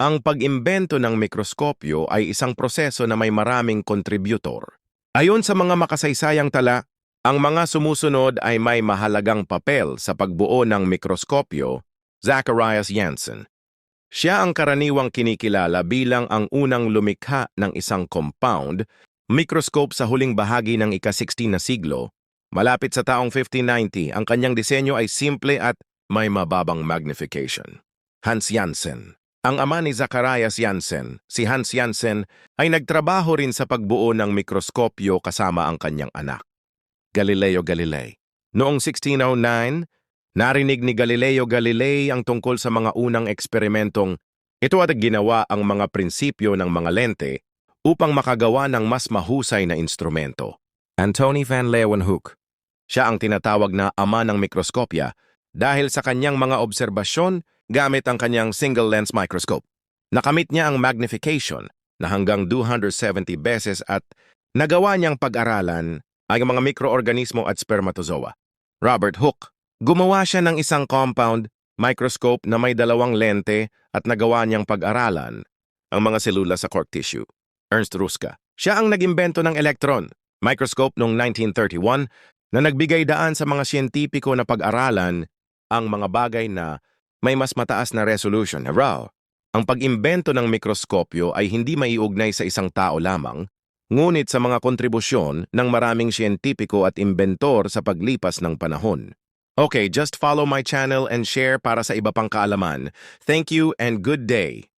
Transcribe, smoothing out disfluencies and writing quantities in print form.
Ang pag-imbento ng mikroskopyo ay isang proseso na may maraming kontributor. Ayon sa mga makasaysayang tala, ang mga sumusunod ay may mahalagang papel sa pagbuo ng mikroskopyo. Zacharias Janssen. Siya ang karaniwang kinikilala bilang ang unang lumikha ng isang compound microscope sa huling bahagi ng ika-16 na siglo. Malapit sa taong 1590, ang kanyang disenyo ay simple at may mababang magnification. Hans Janssen. Ang ama ni Zacharias Janssen, si Hans Janssen, ay nagtrabaho rin sa pagbuo ng mikroskopyo kasama ang kanyang anak, Galileo Galilei. Noong 1609, narinig ni Galileo Galilei ang tungkol sa mga unang eksperimentong ito at ginawa ang mga prinsipyo ng mga lente upang makagawa ng mas mahusay na instrumento. Antony van Leeuwenhoek. Siya ang tinatawag na ama ng mikroskopya dahil sa kanyang mga obserbasyon gamit ang kanyang single-lens microscope. Nakamit niya ang magnification na hanggang 270 beses at nagawa niyang pag-aralan ay mga mikroorganismo at spermatozoa. Robert Hooke. Gumawa siya ng isang compound microscope na may dalawang lente at nagawa niyang pag-aralan ang mga selula sa cork tissue. Ernst Ruska. Siya ang nagimbento ng electron microscope noong 1931 na nagbigay daan sa mga siyentipiko na pag-aralan ang mga bagay na may mas mataas na resolution. Ang pag-imbento ng mikroskopyo ay hindi maiugnay sa isang tao lamang, ngunit sa mga kontribusyon ng maraming siyentipiko at imbentor sa paglipas ng panahon. Okay, just follow my channel and share para sa iba pang kaalaman. Thank you and good day.